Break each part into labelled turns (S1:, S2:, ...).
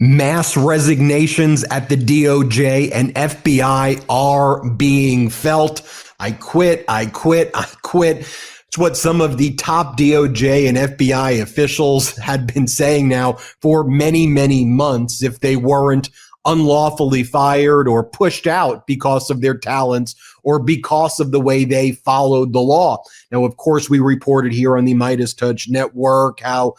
S1: Mass resignations at the DOJ and FBI are being felt. I quit, I quit, I quit. It's what some of the top DOJ and FBI officials had been saying now for many, many months if they weren't unlawfully fired or pushed out because of their talents or because of the way they followed the law. Now, of course, we reported here on the MeidasTouch network how,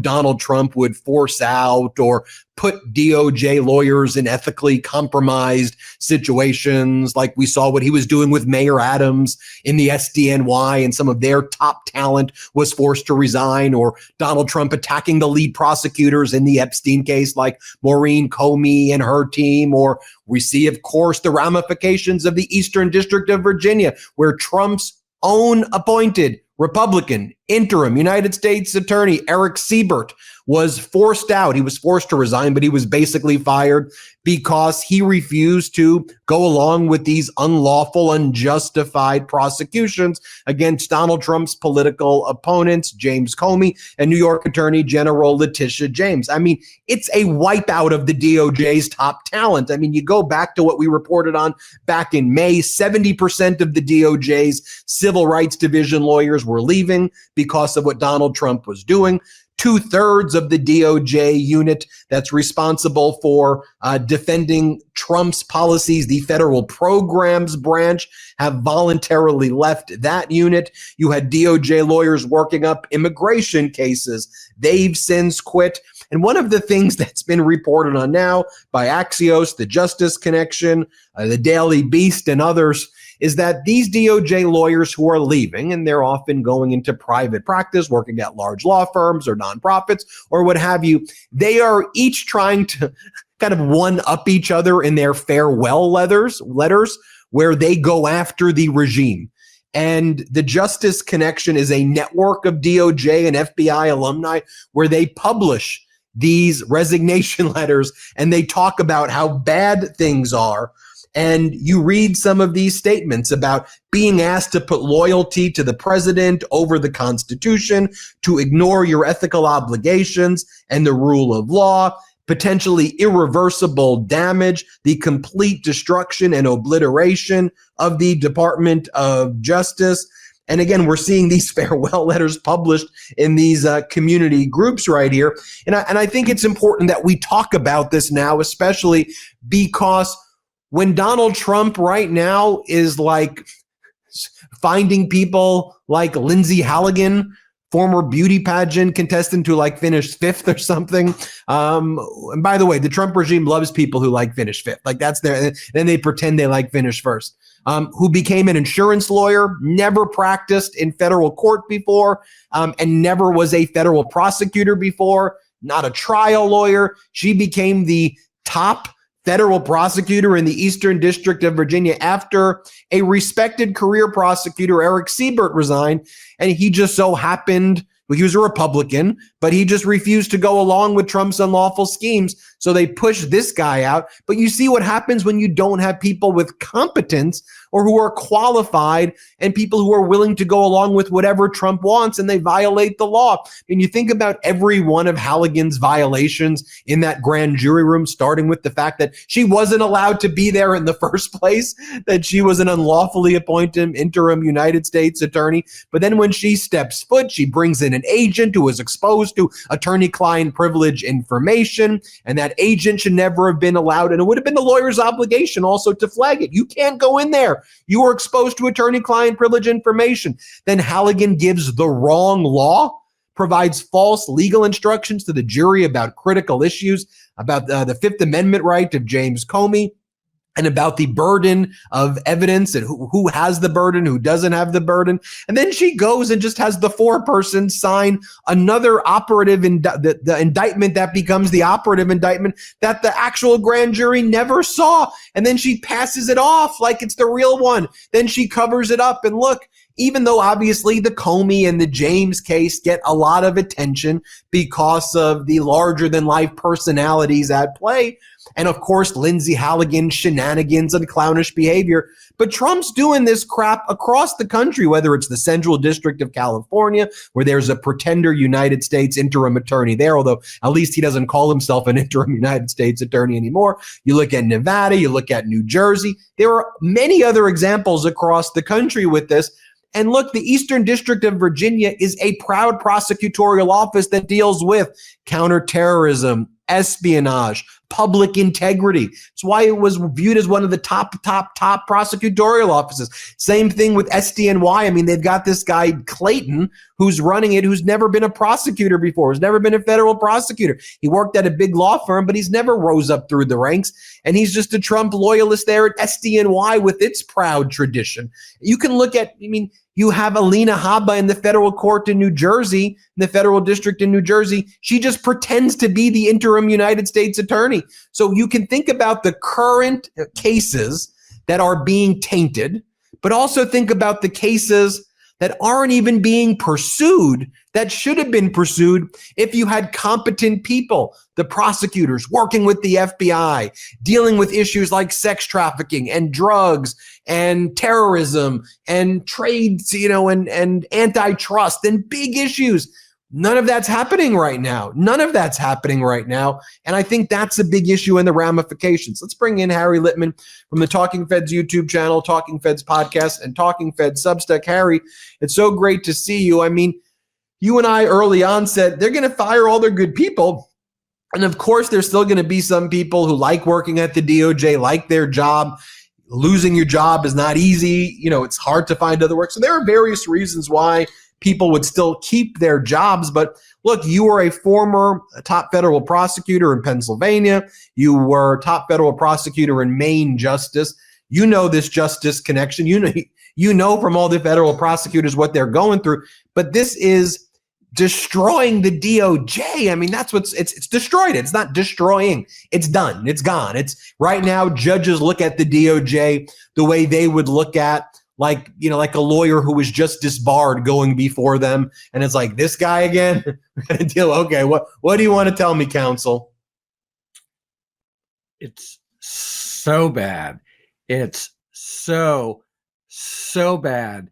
S1: Donald Trump would force out or put DOJ lawyers in ethically compromised situations, like we saw what he was doing with Mayor Adams in the SDNY, and some of their top talent was forced to resign, or Donald Trump attacking the lead prosecutors in the Epstein case, like Maureen Comey and her team, or we see, of course, the ramifications of the Eastern District of Virginia, where Trump's own appointed Republican interim United States Attorney Eric Siebert was forced out. He was forced to resign, but he was basically fired because he refused to go along with these unlawful, unjustified prosecutions against Donald Trump's political opponents, James Comey and New York Attorney General Letitia James. I mean, it's a wipeout of the DOJ's top talent. I mean, you go back to what we reported on back in May, 70% of the DOJ's civil rights division lawyers were leaving because of what Donald Trump was doing. 2/3 of the DOJ unit that's responsible for defending Trump's policies, the federal programs branch, have voluntarily left that unit. You had DOJ lawyers working up immigration cases. They've since quit. And one of the things that's been reported on now by Axios, the Justice Connection, the Daily Beast, and others is that these DOJ lawyers who are leaving, and they're often going into private practice, working at large law firms or nonprofits or what have you, they are each trying to kind of one-up each other in their farewell letters where they go after the regime. And the Justice Connection is a network of DOJ and FBI alumni where they publish these resignation letters and they talk about how bad things are. And you read some of these statements about being asked to put loyalty to the president over the Constitution, to ignore your ethical obligations and the rule of law, potentially irreversible damage, the complete destruction and obliteration of the Department of Justice. And again, we're seeing these farewell letters published in these community groups right here. And I think it's important that we talk about this now, especially because when Donald Trump right now is like finding people like Lindsay Halligan, former beauty pageant contestant who like finished 5th or something. And by the way, the Trump regime loves people who like finish 5th. Like that's their, then they pretend they like finish 1st. Who became an insurance lawyer, never practiced in federal court before, and never was a federal prosecutor before, not a trial lawyer. She became the top federal prosecutor in the Eastern District of Virginia after a respected career prosecutor, Eric Siebert, resigned. And he just so happened, well, he was a Republican, but he just refused to go along with Trump's unlawful schemes. So they pushed this guy out. But you see what happens when you don't have people with competence or who are qualified and people who are willing to go along with whatever Trump wants, and they violate the law. And you think about every one of Halligan's violations in that grand jury room, starting with the fact that she wasn't allowed to be there in the first place, that she was an unlawfully appointed interim United States attorney. But then when she steps foot, she brings in an agent who is exposed to attorney-client privilege information, and that agent should never have been allowed. And it would have been the lawyer's obligation also to flag it. You can't go in there. You were exposed to attorney-client privilege information. Then Halligan gives the wrong law, provides false legal instructions to the jury about critical issues, about the Fifth Amendment right of James Comey, and about the burden of evidence and who has the burden, who doesn't have the burden. And then she goes and just has the foreperson sign another operative, the indictment that becomes the operative indictment that the actual grand jury never saw. And then she passes it off like it's the real one. Then she covers it up. And look, even though obviously the Comey and the James case get a lot of attention because of the larger-than-life personalities at play. And of course, Lindsey Halligan's shenanigans and clownish behavior. But Trump's doing this crap across the country, whether it's the Central District of California, where there's a pretender United States interim attorney there, although at least he doesn't call himself an interim United States attorney anymore. You look at Nevada, you look at New Jersey. There are many other examples across the country with this. And look, the Eastern District of Virginia is a proud prosecutorial office that deals with counterterrorism, espionage, public integrity. It's why it was viewed as one of the top prosecutorial offices. Same thing with SDNY. I mean, they've got this guy, Clayton, who's running it, who's never been a prosecutor before, who's never been a federal prosecutor. He worked at a big law firm, but he's never rose up through the ranks. And he's just a Trump loyalist there at SDNY with its proud tradition. You can look at, you have Alina Habba in the federal court in New Jersey, in the federal district in New Jersey. She just pretends to be the interim United States attorney. So you can think about the current cases that are being tainted, but also think about the cases that aren't even being pursued that should have been pursued if you had competent people, the prosecutors working with the FBI, dealing with issues like sex trafficking and drugs and terrorism and trades, and antitrust and big issues. None of that's happening right now. And I think that's a big issue in the ramifications. Let's bring in Harry Litman from the Talking Feds YouTube channel, Talking Feds podcast, and Talking Feds Substack. Harry, it's so great to see you. You and I early on said they're going to fire all their good people. And of course, there's still going to be some people who like working at the DOJ, like their job. Losing your job is not easy. It's hard to find other work. So there are various reasons why people would still keep their jobs. But look, you were a former top federal prosecutor in Pennsylvania. You were top federal prosecutor in Maine Justice. You know this justice connection. You know from all the federal prosecutors what they're going through. But this is destroying the DOJ. That's it's destroyed. It's not destroying. It's done. It's gone. It's right now. Judges look at the DOJ the way they would look at like a lawyer who was just disbarred going before them. And it's like, this guy again. Okay. What do you want to tell me, counsel?
S2: It's so bad. It's so bad.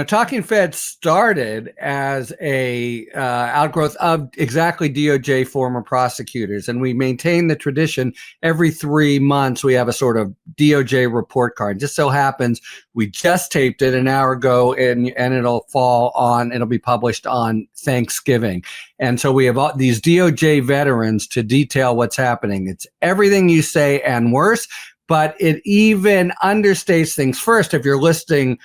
S2: Talking Feds started as a outgrowth of exactly DOJ former prosecutors, and we maintain the tradition. Every 3 months, we have a sort of DOJ report card. It just so happens we just taped it an hour ago, and it'll be published on Thanksgiving. And so we have all these DOJ veterans to detail what's happening. It's everything you say and worse, but it even understates things. First, if you're listing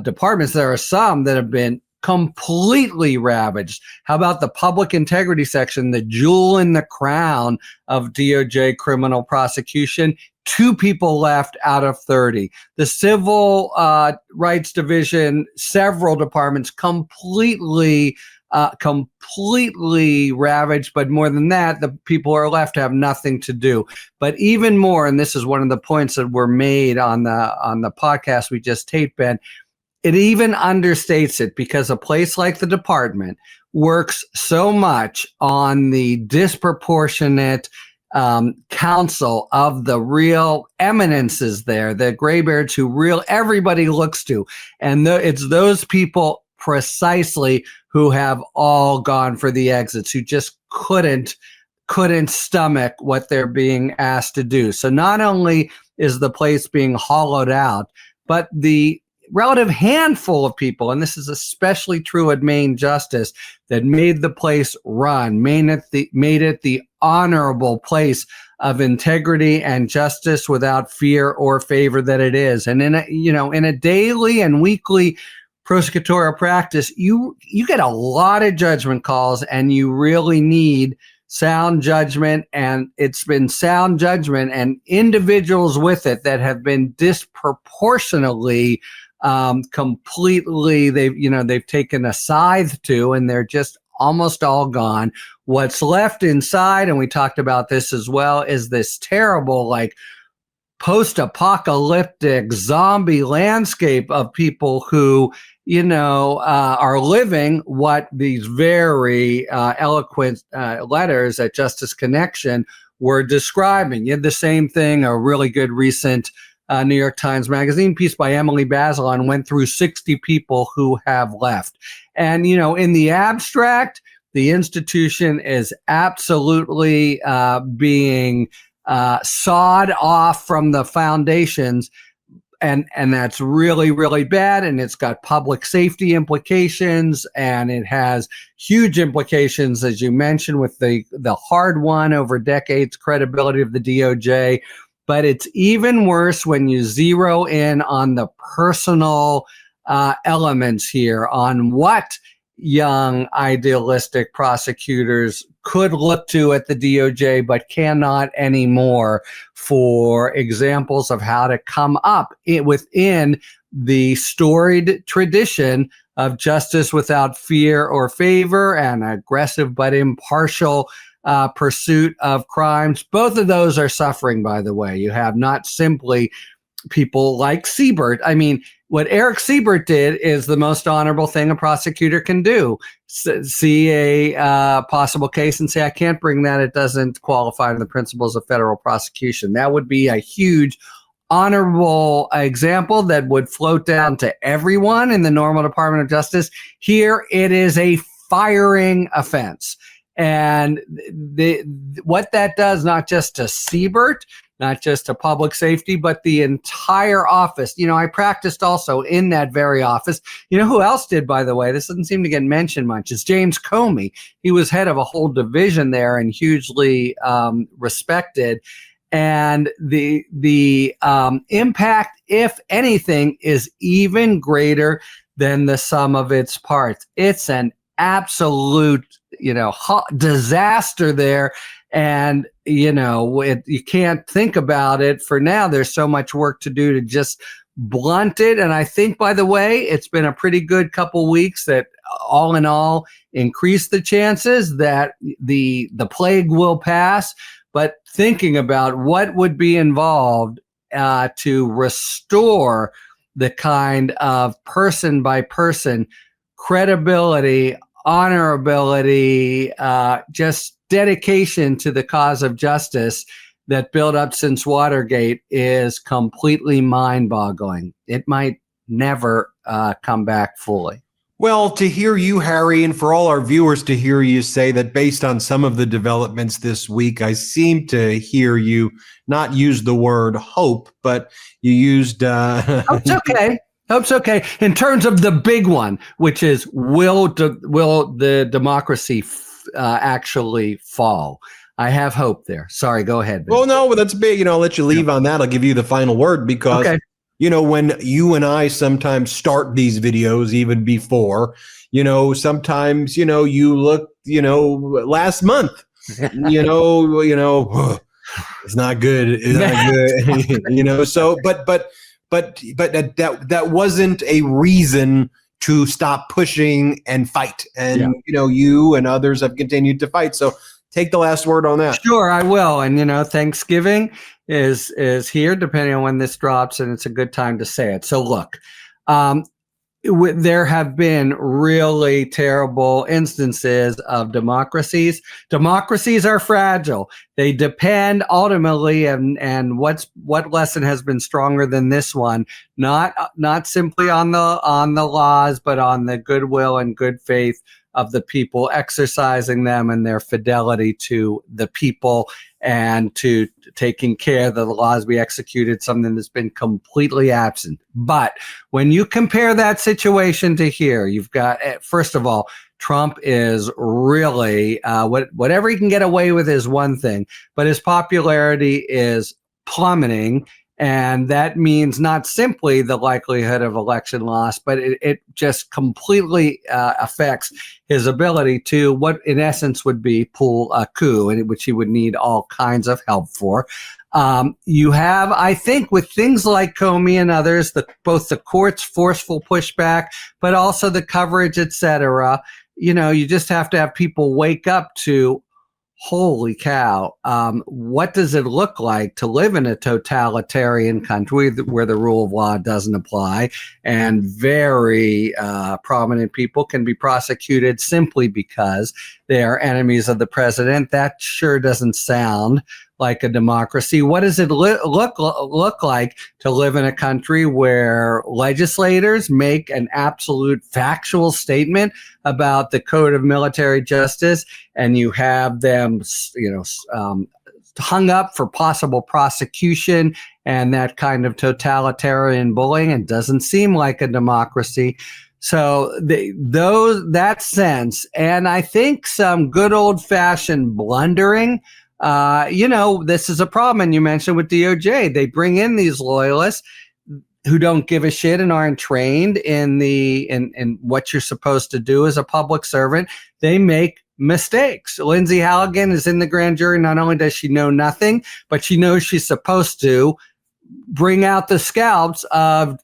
S2: departments, there are some that have been completely ravaged. How about the public integrity section, the jewel in the crown of DOJ criminal prosecution? 2 people left out of 30. The civil rights division, several departments completely ravaged, but more than that, the people who are left have nothing to do. But even more, and this is one of the points that were made on the podcast we just taped, Ben, it even understates it because a place like the department works so much on the disproportionate counsel of the real eminences there, the graybeards who everybody looks to. And it's those people precisely who have all gone for the exits, who just couldn't stomach what they're being asked to do. So not only is the place being hollowed out, but the relative handful of people, and this is especially true at Maine Justice, that made the place run, made it the honorable place of integrity and justice without fear or favor that it is. And in a daily and weekly prosecutorial practice, you get a lot of judgment calls, and you really need sound judgment. And it's been sound judgment and individuals with it that have been disproportionately completely, they've taken a scythe to, and they're just almost all gone. What's left inside, and we talked about this as well, is this terrible post-apocalyptic zombie landscape of people who, are living what these very eloquent letters at Justice Connection were describing. You had the same thing, a really good recent New York Times Magazine piece by Emily Bazelon went through 60 people who have left. And, in the abstract, the institution is absolutely being sawed off from the foundations. And that's really, really bad. And it's got public safety implications, and it has huge implications, as you mentioned, with the hard-won over decades credibility of the DOJ. But it's even worse when you zero in on the personal elements here, on what young idealistic prosecutors could look to at the DOJ but cannot anymore for examples of how to come up within the storied tradition of justice without fear or favor and aggressive but impartial pursuit of crimes. Both of those are suffering, by the way. You have not simply people like Siebert. I mean, what Eric Siebert did is the most honorable thing a prosecutor can do. See a possible case and say, I can't bring that. It doesn't qualify under the principles of federal prosecution. That would be a huge honorable example that would float down to everyone in the normal Department of Justice. Here, it is a firing offense. And what that does, not just to Siebert, not just to public safety, but the entire office. I practiced also in that very office. Who else did, by the way? This doesn't seem to get mentioned much. It's James Comey. He was head of a whole division there and hugely respected. And the impact, if anything, is even greater than the sum of its parts. It's an absolute, disaster there. And, you can't think about it for now. There's so much work to do to just blunt it. And I think, by the way, it's been a pretty good couple weeks that all in all increase the chances that the plague will pass. But thinking about what would be involved to restore the kind of person by person credibility, honorability, just dedication to the cause of justice that built up since Watergate is completely mind-boggling. It might never come back fully.
S1: Well, to hear you, Harry, and for all our viewers to hear you say that based on some of the developments this week, I seem to hear you not use the word hope, but you used...
S2: Hope's okay. Hope's okay. In terms of the big one, which is will the democracy actually fall? I have hope there. Sorry, go ahead.
S1: Well, no, but that's big. I'll let you leave on that. I'll give you the final word because, when you and I sometimes start these videos even before, sometimes, you look, last month, it's not good. It's not good. So, but that wasn't a reason to stop pushing and fight. And, you and others have continued to fight. So take the last word on that.
S2: Sure, I will. And, Thanksgiving is here, depending on when this drops, and it's a good time to say it. So look, there have been really terrible instances of democracies. Democracies are fragile. They depend ultimately, and what lesson has been stronger than this one? Not simply on the laws, but on the goodwill and good faith of the people exercising them and their fidelity to the people and to taking care that the laws be executed, something that's been completely absent. But when you compare that situation to here, you've got, first of all, Trump is really, whatever he can get away with is one thing, but his popularity is plummeting. And that means not simply the likelihood of election loss, but it just completely affects his ability to what in essence would be pull a coup, in which he would need all kinds of help for. You have, I think, with things like Comey and others, both the court's forceful pushback, but also the coverage, et cetera. You just have to have people wake up to, holy cow, what does it look like to live in a totalitarian country where the rule of law doesn't apply and very prominent people can be prosecuted simply because they are enemies of the president? That sure doesn't sound like a democracy. What does it look like to live in a country where legislators make an absolute factual statement about the code of military justice, and you have them, hung up for possible prosecution and that kind of totalitarian bullying? It doesn't seem like a democracy. So that sense, and I think some good old-fashioned blundering. This is a problem, and you mentioned with DOJ, they bring in these loyalists who don't give a shit and aren't trained in what you're supposed to do as a public servant. They make mistakes. Lindsay Halligan is in the grand jury. Not only does she know nothing, but she knows she's supposed to bring out the scalps of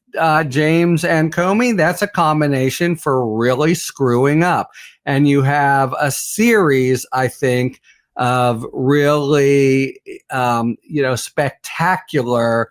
S2: James and Comey. That's a combination for really screwing up. And you have a series, I think, of really, spectacular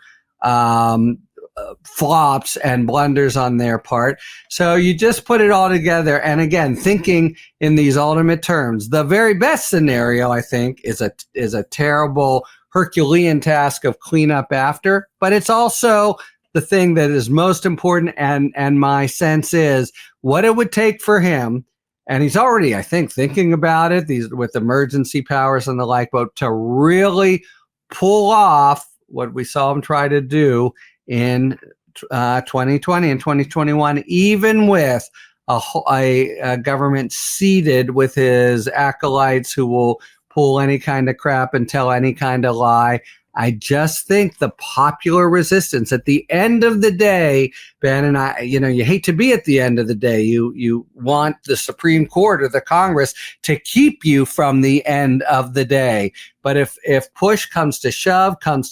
S2: flops and blunders on their part. So you just put it all together. And again, thinking in these ultimate terms, the very best scenario, I think, is a terrible Herculean task of cleanup after, but it's also the thing that is most important. And my sense is what it would take for him. And he's already, I think, thinking about it, with emergency powers and the like, but to really pull off what we saw him try to do in 2020 and 2021, even with a government seeded with his acolytes who will pull any kind of crap and tell any kind of lie. I just think the popular resistance at the end of the day, Ben, and I, you hate to be at the end of the day. You want the Supreme Court or the Congress to keep you from the end of the day. But if push comes to shove, and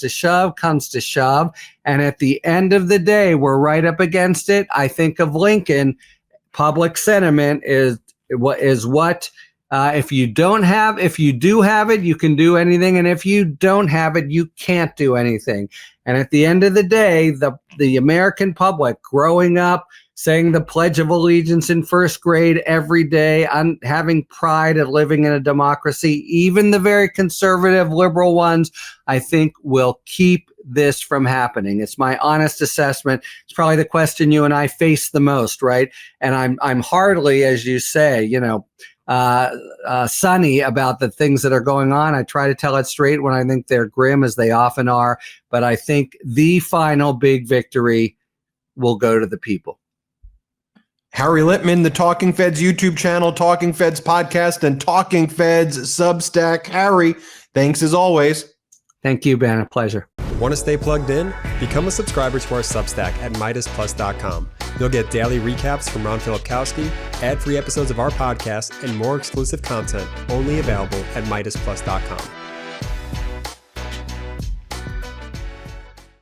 S2: at the end of the day, we're right up against it, I think of Lincoln. Public sentiment is what if you do have it, you can do anything. And if you don't have it, you can't do anything. And at the end of the day, the American public growing up, saying the Pledge of Allegiance in first grade every day, having pride at living in a democracy, even the very conservative liberal ones, I think will keep this from happening. It's my honest assessment. It's probably the question you and I face the most, right? And I'm hardly, as you say, sunny about the things that are going on. I try to tell it straight when I think they're grim, as they often are. But I think the final big victory will go to the people.
S1: Harry Litman, the Talking Feds YouTube channel, Talking Feds podcast, and Talking Feds Substack. Harry, thanks as always.
S2: Thank you, Ben. A pleasure.
S3: Want to stay plugged in? Become a subscriber to our Substack at MeidasPlus.com. You'll get daily recaps from Ron Filipkowski, ad-free episodes of our podcast, and more exclusive content only available at MeidasPlus.com.